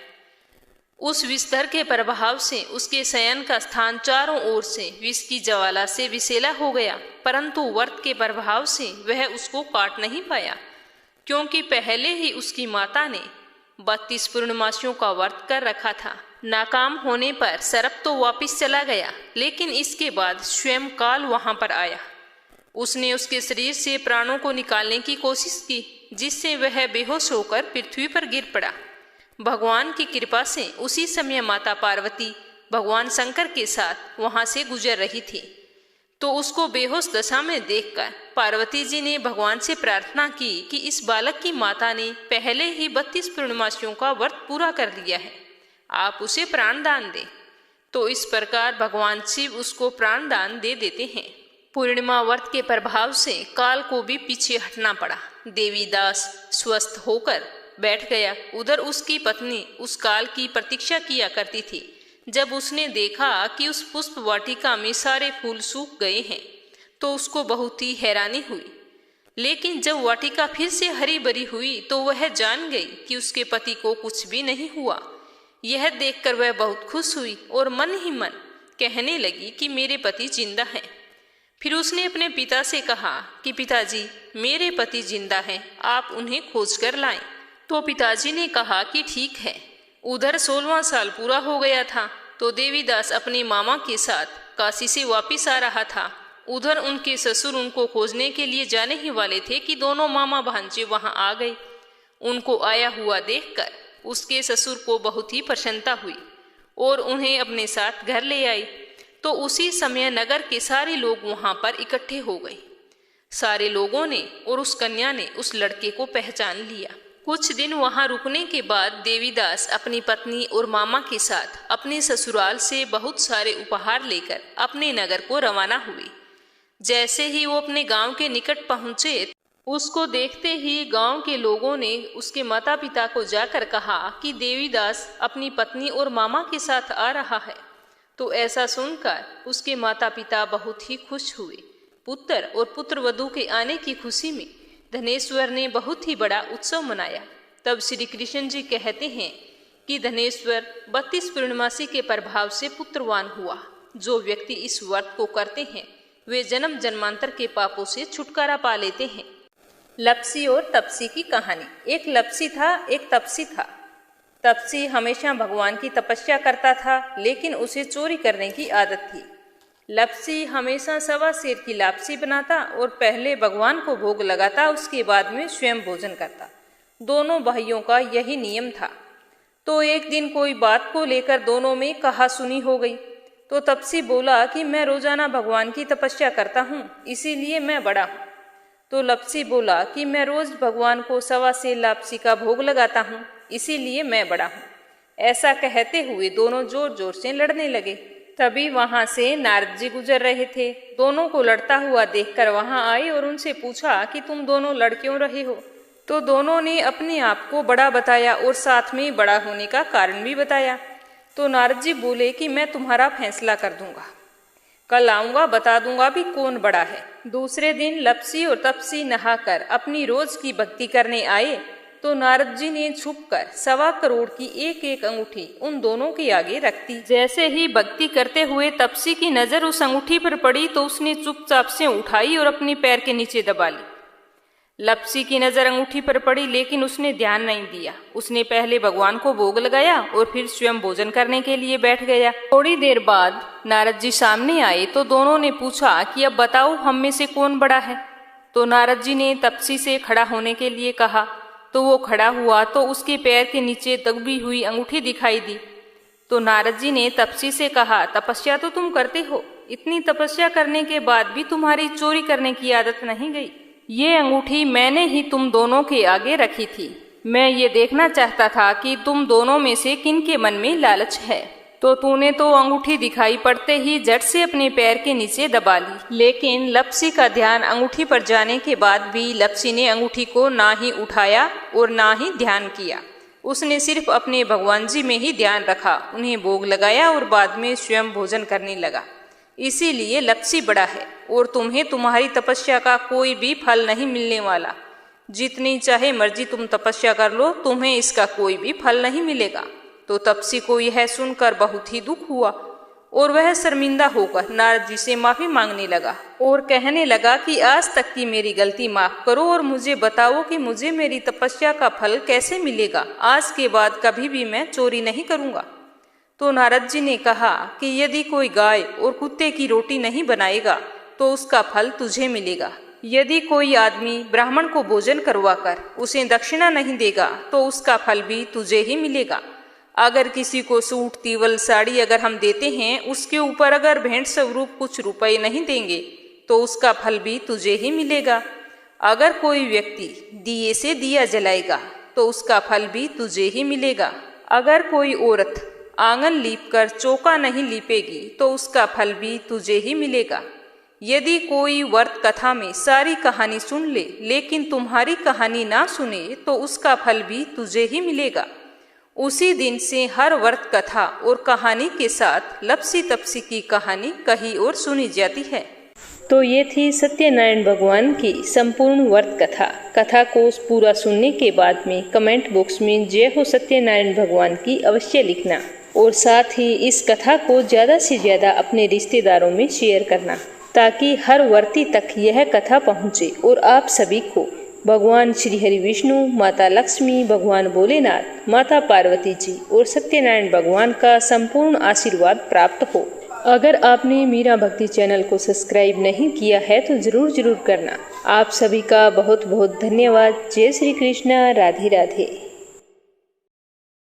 उस विस्तर के प्रभाव से उसके शयन का स्थान चारों ओर से विष की ज्वाला से विषैला हो गया, परंतु व्रत के प्रभाव से वह उसको काट नहीं पाया, क्योंकि पहले ही उसकी माता ने 32 पूर्णमासियों का व्रत कर रखा था। नाकाम होने पर सर्प तो वापिस चला गया, लेकिन इसके बाद स्वयं काल वहां पर आया। उसने उसके शरीर से प्राणों को निकालने की कोशिश की, जिससे वह बेहोश होकर पृथ्वी पर गिर पड़ा। भगवान की कृपा से उसी समय माता पार्वती भगवान शंकर के साथ वहां से गुजर रही थी, तो उसको बेहोश दशा में देखकर पार्वती जी ने भगवान से प्रार्थना की कि इस बालक की माता ने पहले ही 32 पूर्णमासियों का व्रत पूरा कर लिया है, आप उसे प्राण दान दें। तो इस प्रकार भगवान शिव उसको प्राण दान दे देते हैं। पूर्णिमा व्रत के प्रभाव से काल को भी पीछे हटना पड़ा। देवीदास स्वस्थ होकर बैठ गया। उधर उसकी पत्नी उस काल की प्रतीक्षा किया करती थी। जब उसने देखा कि उस पुष्प वाटिका में सारे फूल सूख गए हैं तो उसको बहुत ही हैरानी हुई, लेकिन जब वाटिका फिर से हरी भरी हुई तो वह जान गई कि उसके पति को कुछ भी नहीं हुआ। यह देखकर वह बहुत खुश हुई और मन ही मन कहने लगी कि मेरे पति जिंदा हैं। फिर उसने अपने पिता से कहा कि पिताजी, मेरे पति जिंदा हैं, आप उन्हें खोज कर लाएं। तो पिताजी ने कहा कि ठीक है। उधर 16वां साल पूरा हो गया था तो देवीदास अपने मामा के साथ काशी से वापिस आ रहा था। उधर उनके ससुर उनको खोजने के लिए जाने ही वाले थे कि दोनों मामा भांजे वहां आ गए। उनको आया हुआ देखकर उसके ससुर को बहुत ही प्रसन्नता हुई और उन्हें अपने साथ घर ले आई। तो उसी समय नगर के सारे लोग वहां पर इकट्ठे हो गए। सारे लोगों ने और उस कन्या ने उस लड़के को पहचान लिया। कुछ दिन वहां रुकने के बाद देवीदास अपनी पत्नी और मामा के साथ अपने ससुराल से बहुत सारे उपहार लेकर अपने नगर को रवाना हुए। जैसे ही वो अपने गांव के निकट पहुंचे, उसको देखते ही गांव के लोगों ने उसके माता पिता को जाकर कहा कि देवीदास अपनी पत्नी और मामा के साथ आ रहा है। तो ऐसा सुनकर उसके माता पिता बहुत ही खुश हुए। पुत्र और पुत्रवधू के आने की खुशी में धनेश्वर ने बहुत ही बड़ा उत्सव मनाया। तब श्री कृष्ण जी कहते हैं कि धनेश्वर 32 पूर्णमासी के प्रभाव से पुत्रवान हुआ। जो व्यक्ति इस व्रत को करते हैं वे जन्म जन्मांतर के पापों से छुटकारा पा लेते हैं। लपसी और तपसी की कहानी। एक लपसी था, एक तपसी था। तपसी हमेशा भगवान की तपस्या करता था, लेकिन उसे चोरी करने की आदत थी। लपसी हमेशा 1.25 सेर की लापसी बनाता और पहले भगवान को भोग लगाता, उसके बाद में स्वयं भोजन करता। दोनों भाइयों का यही नियम था। तो एक दिन कोई बात को लेकर दोनों में कहासुनी हो गई। तो तपसी बोला कि मैं रोजाना भगवान की तपस्या करता हूँ, इसीलिए मैं बड़ा हूँ। तो लपसी बोला कि मैं रोज भगवान को 1.25 सेर लापसी का भोग लगाता हूँ, इसीलिए मैं बड़ा हूँ। ऐसा कहते हुए दोनों जोर जोर से लड़ने लगे। तभी वहां से नारद जी गुजर रहे थे। दोनों को लड़ता हुआ देखकर वहां आए और उनसे पूछा कि तुम दोनों लड़ क्यों रहे हो। तो दोनों ने अपने आप को बड़ा बताया और साथ में बड़ा होने का कारण भी बताया। तो नारद जी बोले कि मैं तुम्हारा फैसला कर दूंगा, कल आऊंगा, बता दूंगा भी कौन बड़ा है। दूसरे दिन लपसी और तपसी नहाकर अपनी रोज की भक्ति करने आए। तो नारद जी ने छुपकर 1.25 करोड़ की एक एक अंगूठी उन दोनों के आगे रख दी। जैसे ही भक्ति करते हुए तपसी की नजर उस अंगूठी पर पड़ी तो उसने चुपचाप से उठाई और अपने पैर के नीचे दबा ली। लपसी की नजर अंगूठी पर पड़ी, लेकिन उसने ध्यान नहीं दिया। उसने पहले भगवान को भोग लगाया और फिर स्वयं भोजन करने के लिए बैठ गया। थोड़ी देर बाद नारद जी सामने आए तो दोनों ने पूछा कि अब बताओ हम में से कौन बड़ा है। तो नारद जी ने तपसी से खड़ा होने के लिए कहा। तो वो खड़ा हुआ तो उसके पैर के नीचे दबी हुई अंगूठी दिखाई दी। तो नारद जी ने तपसी से कहा, तपस्या तो तुम करते हो, इतनी तपस्या करने के बाद भी तुम्हारी चोरी करने की आदत नहीं गई। ये अंगूठी मैंने ही तुम दोनों के आगे रखी थी। मैं ये देखना चाहता था कि तुम दोनों में से किन के मन में लालच है। तो तूने तो अंगूठी दिखाई पड़ते ही झट से अपने पैर के नीचे दबा ली। लेकिन लप्सी का ध्यान अंगूठी पर जाने के बाद भी लप्सी ने अंगूठी को ना ही उठाया और ना ही ध्यान किया। उसने सिर्फ अपने भगवान जी में ही ध्यान रखा, उन्हें भोग लगाया और बाद में स्वयं भोजन करने लगा। इसीलिए लप्सी बड़ा है और तुम्हें तुम्हारी तपस्या का कोई भी फल नहीं मिलने वाला। जितनी चाहे मर्जी तुम तपस्या कर लो, तुम्हें इसका कोई भी फल नहीं मिलेगा। तो तपसी को यह सुनकर बहुत ही दुख हुआ और वह शर्मिंदा होकर नारद जी से माफी मांगने लगा और कहने लगा कि आज तक की मेरी गलती माफ करो और मुझे बताओ कि मुझे मेरी तपस्या का फल कैसे मिलेगा। आज के बाद कभी भी मैं चोरी नहीं करूंगा। तो नारद जी ने कहा कि यदि कोई गाय और कुत्ते की रोटी नहीं बनाएगा तो उसका फल तुझे मिलेगा। यदि कोई आदमी ब्राह्मण को भोजन करवाकर उसे दक्षिणा नहीं देगा तो उसका फल भी तुझे ही मिलेगा। अगर किसी को सूट, तीवल, साड़ी अगर हम देते हैं, उसके ऊपर अगर भेंट स्वरूप कुछ रुपए नहीं देंगे तो उसका फल भी तुझे ही मिलेगा। अगर कोई व्यक्ति दिए से दिया जलाएगा तो उसका फल भी तुझे ही मिलेगा। अगर कोई औरत आंगन लीपकर चौका नहीं लीपेगी तो उसका फल भी तुझे ही मिलेगा। यदि कोई व्रत कथा में सारी कहानी सुन ले लेकिन तुम्हारी कहानी ना सुने तो उसका फल भी तुझे ही मिलेगा। उसी दिन से हर व्रत कथा और कहानी के साथ लप्सी तपसी की कहानी कहीं और सुनी जाती है। तो ये थी सत्यनारायण भगवान की संपूर्ण व्रत कथा। कथा को पूरा सुनने के बाद में कमेंट बॉक्स में जय हो सत्यनारायण भगवान की अवश्य लिखना और साथ ही इस कथा को ज़्यादा से ज़्यादा अपने रिश्तेदारों में शेयर करना ताकि हर व्रती तक यह कथा पहुँचे और आप सभी को भगवान श्री हरि विष्णु, माता लक्ष्मी, भगवान भोलेनाथ, माता पार्वती जी और सत्यनारायण भगवान का संपूर्ण आशीर्वाद प्राप्त हो। अगर आपने मीरा भक्ति चैनल को सब्सक्राइब नहीं किया है तो जरूर करना। आप सभी का बहुत बहुत धन्यवाद। जय श्री कृष्णा, राधे राधे।